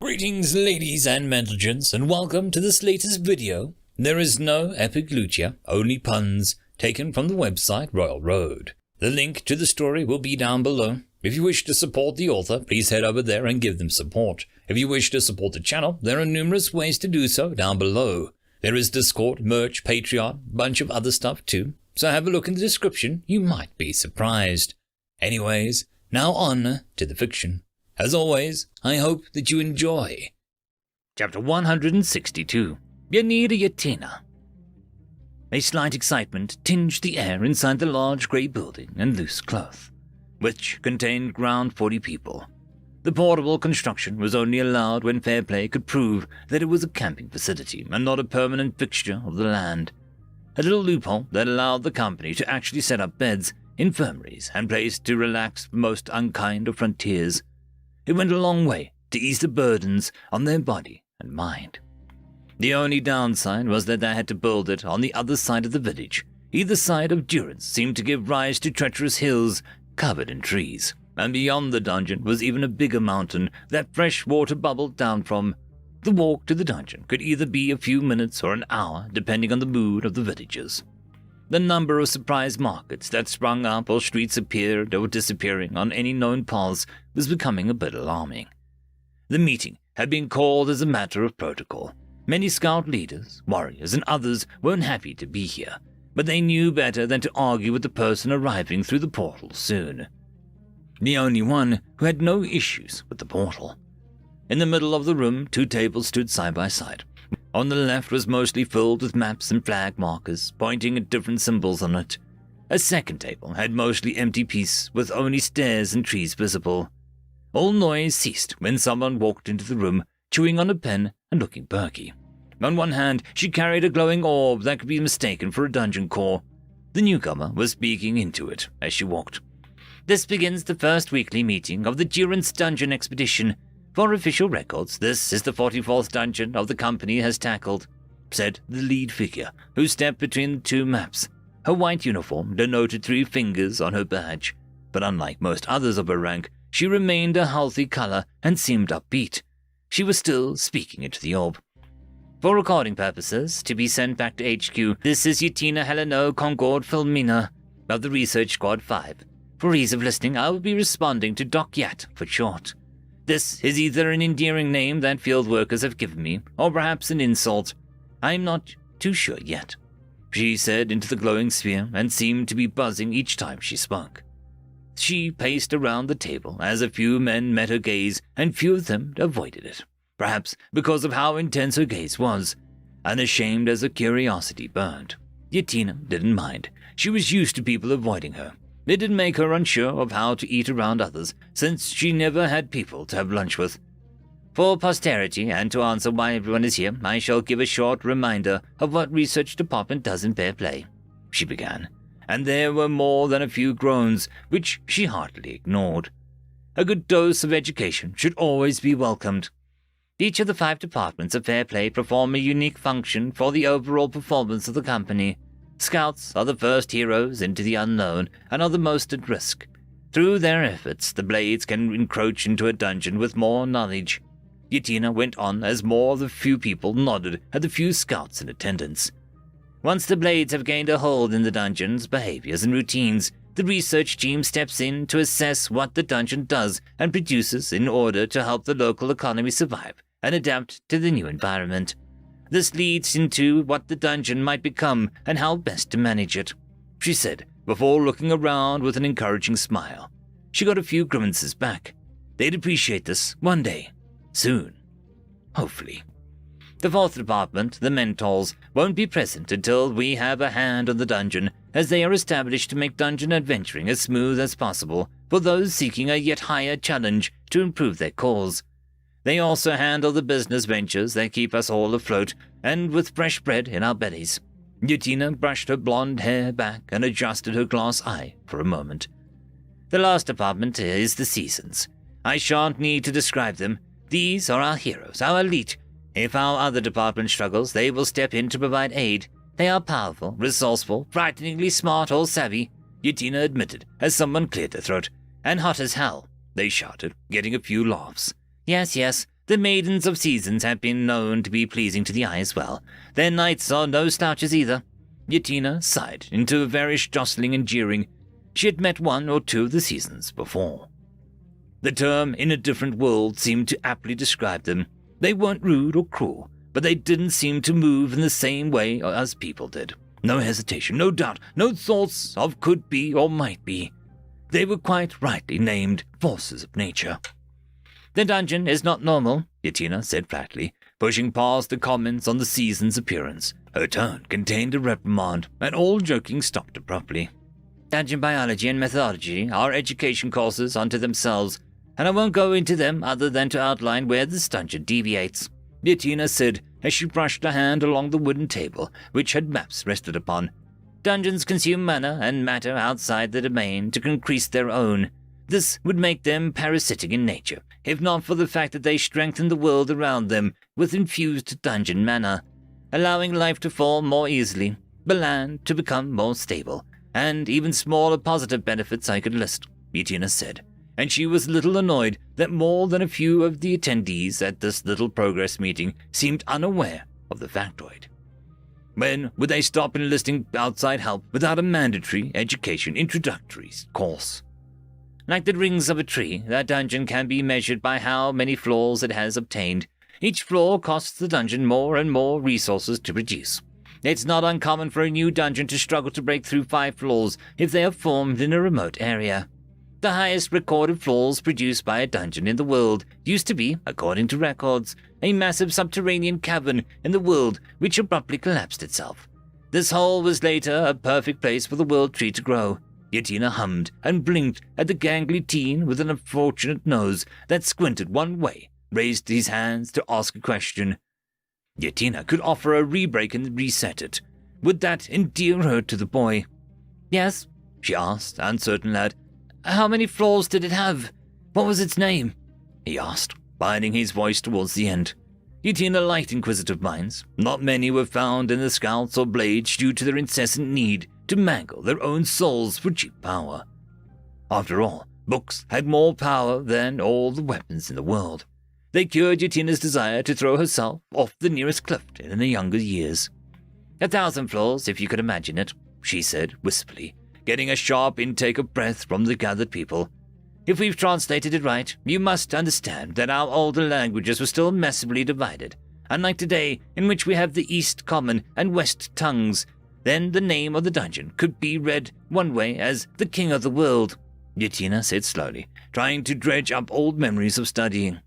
Greetings ladies and gentlemen, and welcome to this latest video. There is no epic loot here, only puns, taken from the website ReUpload. The link to the story will be down below. If you wish to support the author, please head over there and give them support. If you wish to support the channel, there are numerous ways to do so down below. There is Discord, merch, Patreon, bunch of other stuff too, so have a look in the description, you might be surprised. Anyways, now on to the fiction. As always, I hope that you enjoy. Chapter 162. Yanira Yatina. A slight excitement tinged the air inside the large grey building and loose cloth, which contained around 40 people. The portable construction was only allowed when fair play could prove that it was a camping facility and not a permanent fixture of the land. A little loophole that allowed the company to actually set up beds, infirmaries, and places to relax the most unkind of frontiers. It went a long way to ease the burdens on their body and mind. The only downside was that they had to build it on the other side of the village. Either side of Durance seemed to give rise to treacherous hills covered in trees, and beyond the dungeon was even a bigger mountain that fresh water bubbled down from. The walk to the dungeon could either be a few minutes or an hour, depending on the mood of the villagers. The number of surprise markets that sprung up or streets appeared or disappearing on any known paths was becoming a bit alarming. The meeting had been called as a matter of protocol. Many scout leaders, warriors, and others weren't happy to be here, but they knew better than to argue with the person arriving through the portal soon. The only one who had no issues with the portal. In the middle of the room, 2 tables stood side by side. On the left was mostly filled with maps and flag markers, pointing at different symbols on it. A second table had mostly empty piece, with only stairs and trees visible. All noise ceased when someone walked into the room, chewing on a pen and looking perky. On one hand, she carried a glowing orb that could be mistaken for a dungeon core. The newcomer was speaking into it as she walked. "This begins the first weekly meeting of the Durance Dungeon Expedition. For official records, this is the 44th dungeon of the company has tackled," said the lead figure, who stepped between the 2 maps. Her white uniform denoted 3 fingers on her badge, but unlike most others of her rank, she remained a healthy color and seemed upbeat. She was still speaking into the orb. "For recording purposes, to be sent back to HQ, this is Yatina Heleno Concord Filmina of the Research Squad 5. For ease of listening, I will be responding to Doc Yat for short. This is either an endearing name that field workers have given me, or perhaps an insult. I'm not too sure yet," she said into the glowing sphere and seemed to be buzzing each time she spoke. She paced around the table as a few men met her gaze and few of them avoided it, perhaps because of how intense her gaze was. Unashamed as her curiosity burned, Yatina didn't mind. She was used to people avoiding her. It did make her unsure of how to eat around others, since she never had people to have lunch with. "For posterity, and to answer why everyone is here, I shall give a short reminder of what Research Department does in fair play," she began, and there were more than a few groans, which she heartily ignored. A good dose of education should always be welcomed. "Each of the 5 departments of fair play perform a unique function for the overall performance of the company. Scouts are the first heroes into the unknown and are the most at risk. Through their efforts, the Blades can encroach into a dungeon with more knowledge." Yatina went on as more of the few people nodded at the few scouts in attendance. "Once the Blades have gained a hold in the dungeon's behaviors and routines, the research team steps in to assess what the dungeon does and produces in order to help the local economy survive and adapt to the new environment. This leads into what the dungeon might become and how best to manage it," she said, before looking around with an encouraging smile. She got a few grimaces back. They'd appreciate this one day. Soon. Hopefully. "The 4th department, the Mentors, won't be present until we have a hand on the dungeon, as they are established to make dungeon adventuring as smooth as possible for those seeking a yet higher challenge to improve their cause. They also handle the business ventures that keep us all afloat and with fresh bread in our bellies." Yatina brushed her blonde hair back and adjusted her glass eye for a moment. "The last department is the Seasons. I shan't need to describe them. These are our heroes, our elite. If our other department struggles, they will step in to provide aid. They are powerful, resourceful, frighteningly smart or savvy," Yatina admitted as someone cleared their throat. "And hot as hell," they shouted, getting a few laughs. Yes, The maidens of seasons have been known to be pleasing to the eye as well. Their knights are no slouches either. Yatina sighed into various jostling and jeering. She had met one or two of the seasons before. The term "in a different world" seemed to aptly describe them. They weren't rude or cruel, but they didn't seem to move in the same way as people did. No hesitation, no doubt, no thoughts of could be or might be. They were quite rightly named forces of nature. "The dungeon is not normal," Yatina said flatly, pushing past the comments on the season's appearance. Her tone contained a reprimand, and all joking stopped abruptly. "Dungeon biology and methodology are education courses unto themselves, and I won't go into them other than to outline where this dungeon deviates," Yatina said as she brushed a hand along the wooden table which had maps rested upon. "Dungeons consume mana and matter outside the domain to increase their own. This would make them parasitic in nature, if not for the fact that they strengthen the world around them with infused dungeon mana, allowing life to fall more easily, the land to become more stable, and even smaller positive benefits I could list," Yatina said, and she was a little annoyed that more than a few of the attendees at this little progress meeting seemed unaware of the factoid. When would they stop enlisting outside help without a mandatory education introductory course? Like the rings of a tree, that dungeon can be measured by how many floors it has obtained. Each floor costs the dungeon more and more resources to produce. It's not uncommon for a new dungeon to struggle to break through 5 floors if they are formed in a remote area. The highest recorded floors produced by a dungeon in the world used to be, according to records, a massive subterranean cavern in the world which abruptly collapsed itself. This hole was later a perfect place for the world tree to grow. Yatina hummed and blinked at the gangly teen with an unfortunate nose that squinted one way, raised his hands to ask a question. Yatina could offer a rebreak and reset it. Would that endear her to the boy? "Yes?" she asked, uncertain lad. "How many floors did it have? What was its name?" he asked, biding his voice towards the end. Yatina liked inquisitive minds. Not many were found in the scouts or blades due to their incessant need to mangle their own souls for cheap power. After all, books had more power than all the weapons in the world. They cured Yatina's desire to throw herself off the nearest cliff in her younger years. 1,000 floors, if you could imagine it, she said wistfully, getting a sharp intake of breath from the gathered people. If we've translated it right, you must understand that our older languages were still massively divided, unlike today in which we have the East Common and West tongues. Then the name of the dungeon could be read one way as the King of the World, Yatina said slowly, trying to dredge up old memories of studying.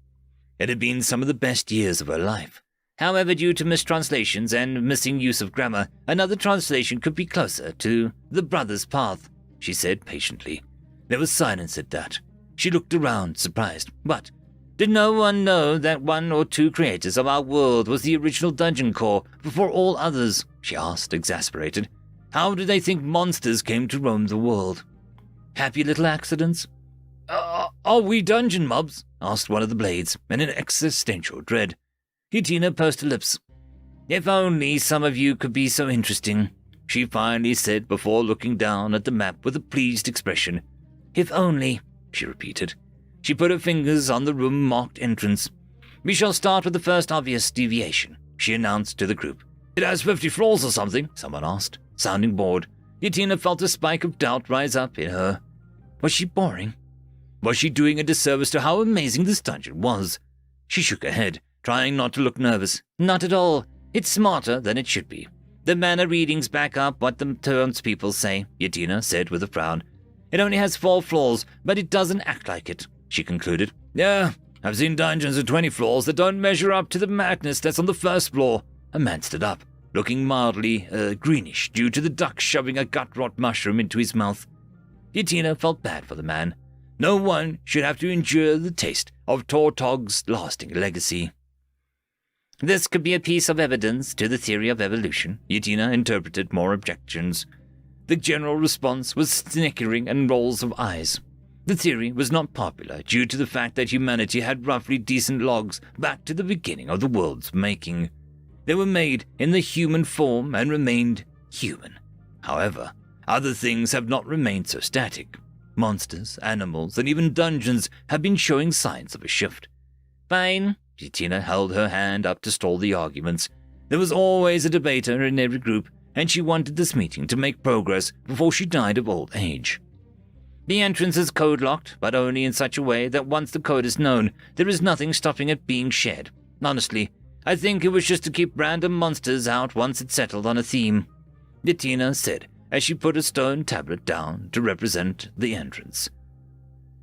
It had been some of the best years of her life. However, due to mistranslations and missing use of grammar, another translation could be closer to the Brother's Path, she said patiently. There was silence at that. She looked around, surprised. What? Did no one know that 1 or 2 creators of our world was the original dungeon core before all others? She asked, exasperated. How did they think monsters came to roam the world? Happy little accidents? Are we dungeon mobs? Asked one of the blades, in an existential dread. Yatina pursed her lips. If only some of you could be so interesting, she finally said before looking down at the map with a pleased expression. If only, she repeated. She put her fingers on the room-marked entrance. We shall start with the first obvious deviation, she announced to the group. It has 50 floors or something, someone asked, sounding bored. Yatina felt a spike of doubt rise up in her. Was she boring? Was she doing a disservice to how amazing this dungeon was? She shook her head, trying not to look nervous. Not at all. It's smarter than it should be. The mana readings back up what the townspeople say, Yatina said with a frown. It only has 4 floors, but it doesn't act like it, she concluded. Yeah, I've seen dungeons with 20 floors that don't measure up to the madness that's on the first floor. A man stood up, looking mildly greenish due to the duck shoving a gut-rot mushroom into his mouth. Yatina felt bad for the man. No one should have to endure the taste of Tortog's lasting legacy. This could be a piece of evidence to the theory of evolution, Yatina interpreted more objections. The general response was snickering and rolls of eyes. The theory was not popular due to the fact that humanity had roughly decent logs back to the beginning of the world's making. They were made in the human form and remained human. However, other things have not remained so static. Monsters, animals, and even dungeons have been showing signs of a shift. Fine, Yutina held her hand up to stall the arguments. There was always a debater in every group, and she wanted this meeting to make progress before she died of old age. The entrance is code-locked, but only in such a way that once the code is known, there is nothing stopping it being shared. Honestly, I think it was just to keep random monsters out once it settled on a theme, Yutina said as she put a stone tablet down to represent the entrance.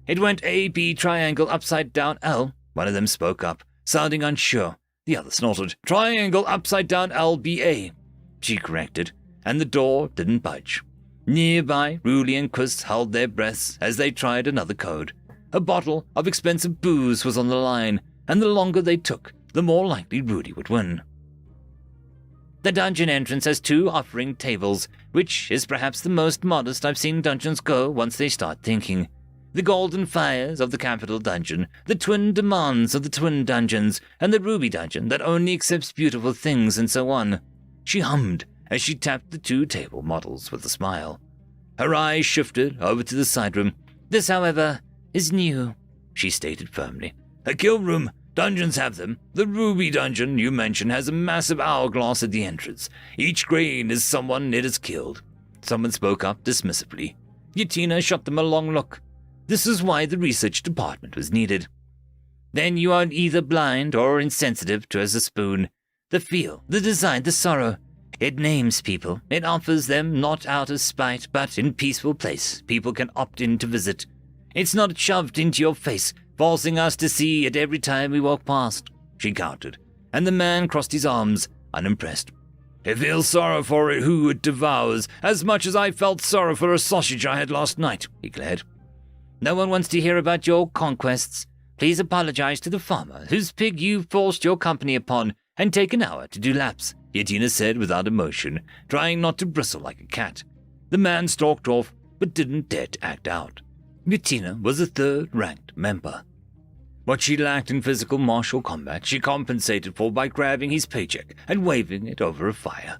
It went A, B, triangle, upside down, L. One of them spoke up, sounding unsure. The other snorted, triangle, upside down, L, B, A. She corrected, and the door didn't budge. Nearby, Ruli and Quist held their breaths as they tried another code. A bottle of expensive booze was on the line, and the longer they took, the more likely Rudy would win. The dungeon entrance has 2 offering tables, which is perhaps the most modest I've seen dungeons go once they start thinking. The golden fires of the capital dungeon, the twin demands of the twin dungeons, and the ruby dungeon that only accepts beautiful things, and so on. She hummed as she tapped the 2 table models with a smile. Her eyes shifted over to the side room. This, however, is new, she stated firmly. A kill room. Dungeons have them. The ruby dungeon you mentioned has a massive hourglass at the entrance. Each grain is someone it has killed. Someone spoke up dismissively. Yutina shot them a long look. This is why the research department was needed. Then you are either blind or insensitive to as a spoon. The feel, the design, the sorrow. It names people. It offers them not out of spite, but in peaceful place people can opt in to visit. It's not shoved into your face, forcing us to see it every time we walk past, she countered, and the man crossed his arms, unimpressed. I feel sorrow for it who it devours, as much as I felt sorrow for a sausage I had last night, he glared. No one wants to hear about your conquests. Please apologize to the farmer, whose pig you forced your company upon, and take an hour to do laps, Yutina said without emotion, trying not to bristle like a cat. The man stalked off, but didn't dare to act out. Yutina was a 3rd-ranked member. What she lacked in physical martial combat, she compensated for by grabbing his paycheck and waving it over a fire.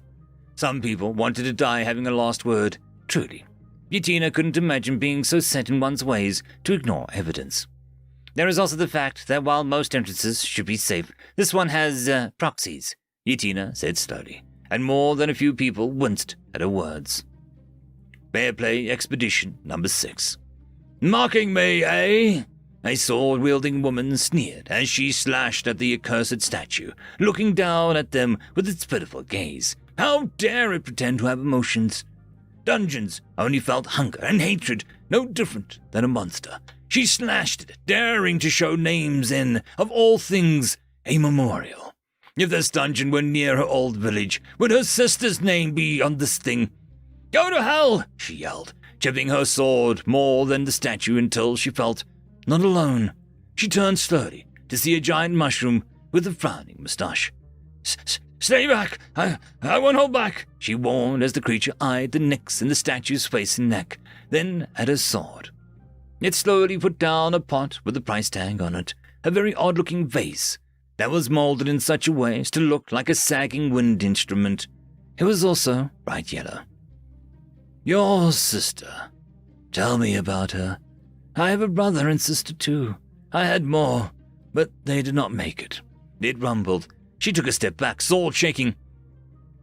Some people wanted to die having a last word, truly. Yutina couldn't imagine being so set in one's ways to ignore evidence. There is also the fact that while most entrances should be safe, this one has proxies, Yutina said slowly, and more than a few people winced at her words. Bear Play Expedition number 6. Mocking me, eh? A sword-wielding woman sneered as she slashed at the accursed statue, looking down at them with its pitiful gaze. How dare it pretend to have emotions? Dungeons only felt hunger and hatred, no different than a monster. She slashed at it, daring to show names in, of all things, a memorial. If this dungeon were near her old village, would her sister's name be on this thing? Go to hell, she yelled, chipping her sword more than the statue until she felt not alone. She turned slowly to see a giant mushroom with a frowning moustache. Stay back! I won't hold back, she warned as the creature eyed the nicks in the statue's face and neck, then at her sword. It slowly put down a pot with a price tag on it, a very odd-looking vase that was molded in such a way as to look like a sagging wind instrument. It was also bright yellow. Your sister. Tell me about her. I have a brother and sister too. I had more, but they did not make it. It rumbled. She took a step back, sword shaking.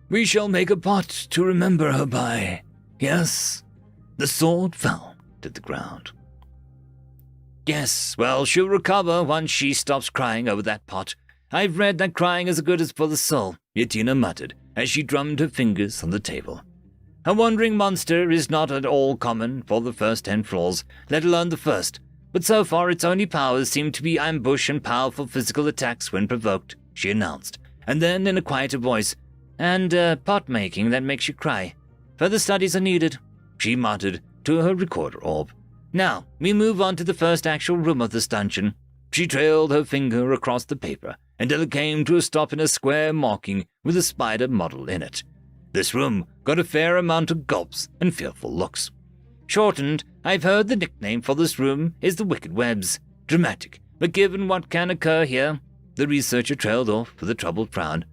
We shall make a pot to remember her by. Yes. The sword fell to the ground. Yes, well, she'll recover once she stops crying over that pot. I've read that crying is good as for the soul, Yutina muttered as she drummed her fingers on the table. A wandering monster is not at all common for the first 10 floors, let alone the first, but so far its only powers seem to be ambush and powerful physical attacks when provoked, she announced, and then in a quieter voice, and pot-making that makes you cry. Further studies are needed, she muttered to her recorder orb. Now, we move on to the first actual room of this dungeon. She trailed her finger across the paper until it came to a stop in a square marking with a spider model in it. This room got a fair amount of gulps and fearful looks. Shortened, I've heard the nickname for this room is the Wicked Webs. Dramatic, but given what can occur here, the researcher trailed off with a troubled frown.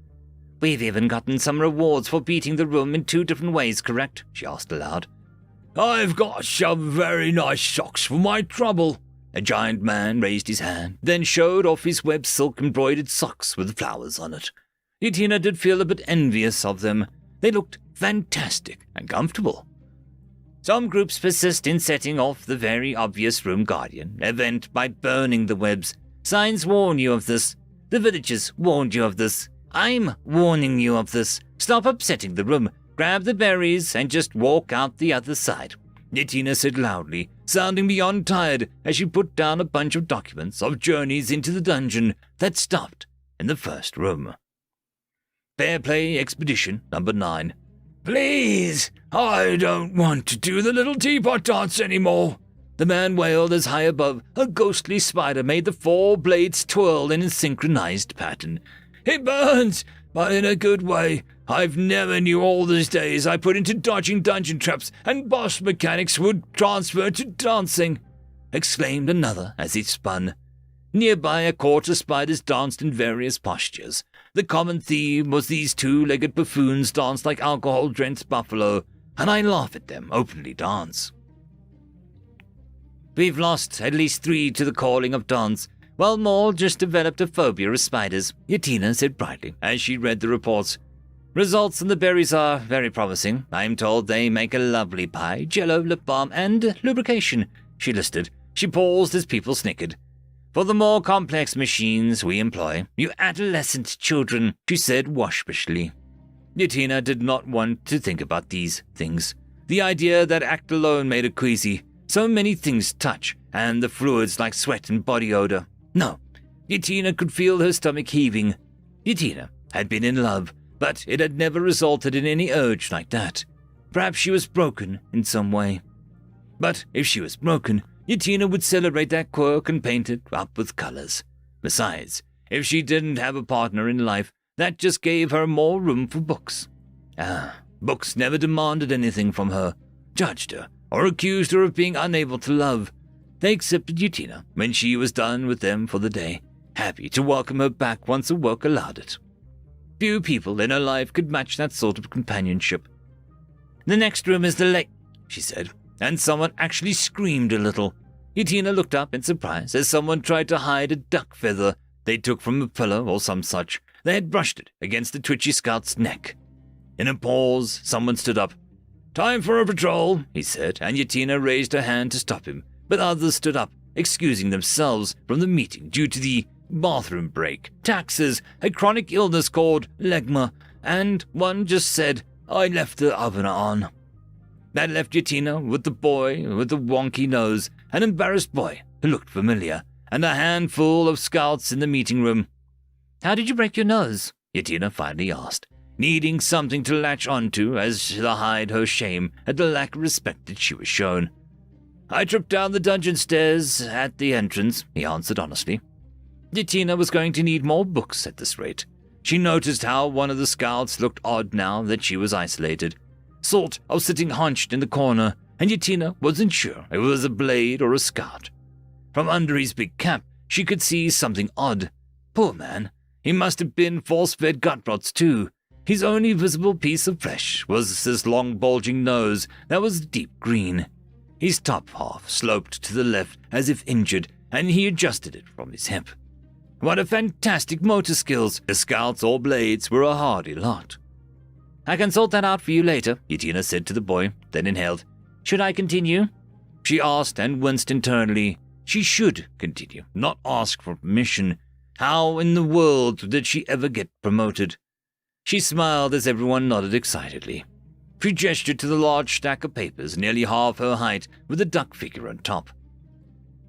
We've even gotten some rewards for beating the room in 2 different ways, correct? She asked aloud. I've got some very nice socks for my trouble, A giant man raised his hand, then showed off his web silk-embroidered socks with flowers on it. Yatina did feel a bit envious of them. They looked fantastic and comfortable. Some groups persist in setting off the very obvious Room Guardian event by burning the webs. Signs warn you of this. The villagers warned you of this. I'm warning you of this. Stop upsetting the room, grab the berries, and just walk out the other side, Yatina said loudly, sounding beyond tired as she put down a bunch of documents of journeys into the dungeon that stopped in the first room. Fair Play Expedition Number 9. Please, I don't want to do the little teapot dance anymore, the man wailed as high above a ghostly spider made the 4 blades twirl in a synchronized pattern. It burns, but in a good way. I've never knew all these days I put into dodging dungeon traps and boss mechanics would transfer to dancing, exclaimed another as it spun. Nearby, a court of spiders danced in various postures. The common theme was these 2-legged buffoons danced like alcohol-drenched buffalo, and I laugh at them openly dance. We've lost at least 3 to the calling of dance, while more just developed a phobia of spiders, Yatina said brightly as she read the reports. Results on the berries are very promising. I'm told they make a lovely pie, jello, lip balm, and lubrication, she listed. She paused as people snickered. For the more complex machines we employ, you adolescent children, she said waspishly. Yatina did not want to think about these things. The idea that act alone made her queasy. So many things touch, and the fluids like sweat and body odor. No, Yatina could feel her stomach heaving. Yatina had been in love, but it had never resulted in any urge like that. Perhaps she was broken in some way. But if she was broken, Yatina would celebrate that quirk and paint it up with colors. Besides, if she didn't have a partner in life, that just gave her more room for books. Books never demanded anything from her, judged her, or accused her of being unable to love. They accepted Yatina when she was done with them for the day, happy to welcome her back once her work allowed it. Few people in her life could match that sort of companionship. The next room is the lake, she said, and someone actually screamed a little. Yatina looked up in surprise as someone tried to hide a duck feather they took from a pillow or some such. They had brushed it against the twitchy scout's neck. In a pause, someone stood up. Time for a patrol, he said, and Yatina raised her hand to stop him, but others stood up, excusing themselves from the meeting due to the bathroom break, taxes, a chronic illness called legma, and one just said, I left the oven on. That left Yatina with the boy with the wonky nose, an embarrassed boy who looked familiar, and a handful of scouts in the meeting room. How did you break your nose? Yatina finally asked, needing something to latch onto as to hide her shame at the lack of respect that she was shown. I tripped down the dungeon stairs at the entrance, he answered honestly. Yatina was going to need more books at this rate. She noticed how one of the scouts looked odd now that she was isolated, sort of sitting hunched in the corner, and Yatina wasn't sure if it was a blade or a scout. From under his big cap, she could see something odd. Poor man, he must have been force-fed gut rots too. His only visible piece of flesh was his long bulging nose that was deep green. His top half sloped to the left as if injured, and he adjusted it from his hip. What a fantastic motor skills! The scouts or blades were a hardy lot. I can sort that out for you later, Yatina said to the boy, then inhaled. Should I continue? She asked and winced internally. She should continue, not ask for permission. How in the world did she ever get promoted? She smiled as everyone nodded excitedly. She gestured to the large stack of papers, nearly half her height, with a duck figure on top.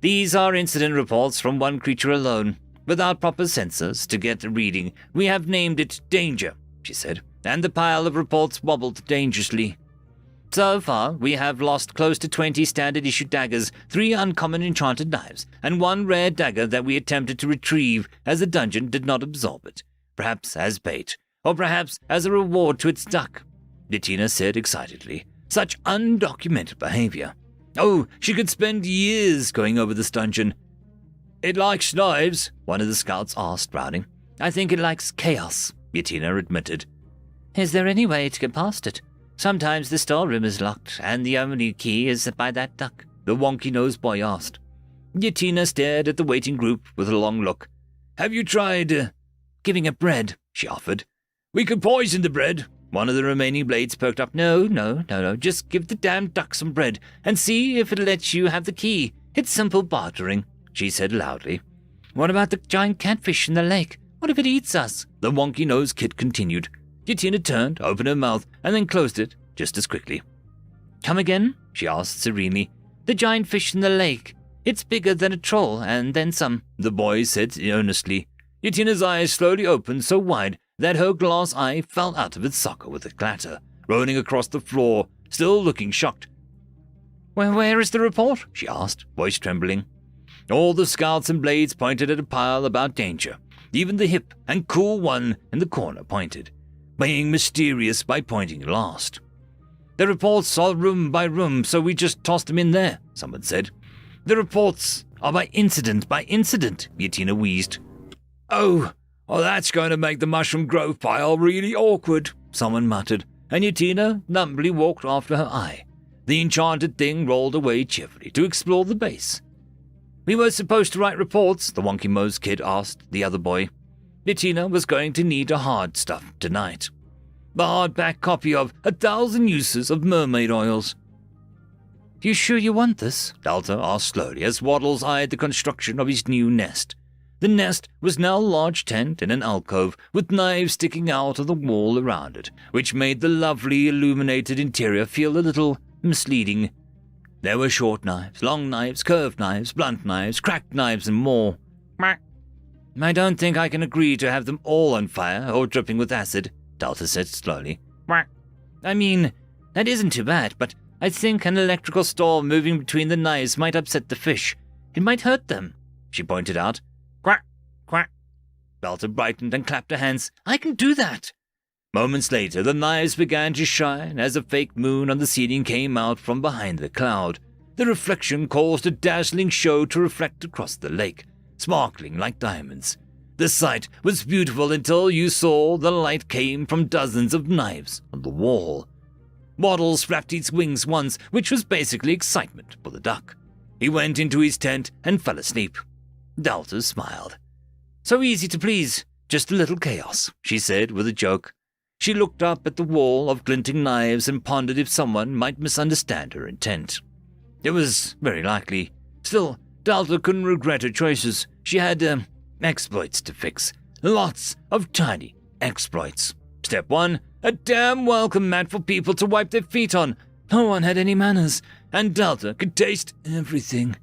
These are incident reports from one creature alone. Without proper sensors to get a reading, we have named it Danger, she said, and the pile of reports wobbled dangerously. So far, we have lost close to 20 standard-issue daggers, 3 uncommon enchanted knives, and 1 rare dagger that we attempted to retrieve as the dungeon did not absorb it, perhaps as bait, or perhaps as a reward to its duck, Yatina said excitedly. Such undocumented behavior. Oh, she could spend years going over this dungeon. It likes knives, one of the scouts asked, frowning. I think it likes chaos, Yatina admitted. Is there any way to get past it? Sometimes the storeroom is locked, and the only key is by that duck, the wonky-nosed boy asked. Yatina stared at the waiting group with a long look. "Have you tried, giving up bread?" she offered. "We could poison the bread." One of the remaining blades perked up. No, just give the damn duck some bread and see if it lets you have the key. It's simple bartering," she said loudly. "What about the giant catfish in the lake? What if it eats us?" the wonky-nosed kid continued. Yatina turned, opened her mouth, and then closed it just as quickly. "Come again?" she asked serenely. "The giant fish in the lake. It's bigger than a troll, and then some," the boy said earnestly. Yatina's eyes slowly opened so wide that her glass eye fell out of its socket with a clatter, rolling across the floor, still looking shocked. Where is the report?" she asked, voice trembling. All the scouts and blades pointed at a pile about danger. Even the hip and cool one in the corner pointed, being mysterious by pointing last. "The reports are room by room, so we just tossed them in there," someone said. "The reports are by incident, Yatina wheezed. Oh, that's going to make the Mushroom Grove pile really awkward," someone muttered, and Yatina numbly walked after her eye. The enchanted thing rolled away cheerfully to explore the base. "We were supposed to write reports," the wonky-nosed kid asked the other boy. Yatina was going to need a hard stuff tonight. The hardback copy of 1,000 Uses of Mermaid Oils. "You sure you want this?" Delta asked slowly as Waddles eyed the construction of his new nest. The nest was now a large tent in an alcove with knives sticking out of the wall around it, which made the lovely illuminated interior feel a little misleading. There were short knives, long knives, curved knives, blunt knives, cracked knives, and more. "I don't think I can agree to have them all on fire or dripping with acid," Delta said slowly. "I mean, that isn't too bad, but I think an electrical storm moving between the knives might upset the fish. It might hurt them," she pointed out. "Quack, quack." Delta brightened and clapped her hands. "I can do that." Moments later, the knives began to shine as a fake moon on the ceiling came out from behind the cloud. The reflection caused a dazzling show to reflect across the lake, sparkling like diamonds. The sight was beautiful until you saw the light came from dozens of knives on the wall. Waddles flapped its wings once, which was basically excitement for the duck. He went into his tent and fell asleep. Delta smiled. "So easy to please, just a little chaos," she said with a joke. She looked up at the wall of glinting knives and pondered if someone might misunderstand her intent. It was very likely. Still, Delta couldn't regret her choices. She had, exploits to fix. Lots of tiny exploits. Step 1, a damn welcome mat for people to wipe their feet on. No one had any manners, and Delta could taste everything.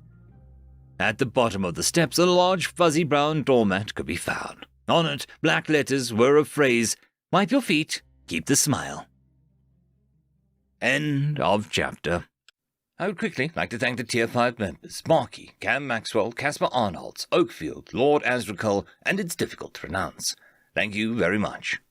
At the bottom of the steps, a large fuzzy brown doormat could be found. On it, black letters were a phrase, "Wipe your feet, keep the smile." End of chapter. I would quickly like to thank the Tier 5 members, Marky, Cam Maxwell, Caspar Arnolds, Oakfield, Lord Azrakul, and It's Difficult to Pronounce. Thank you very much.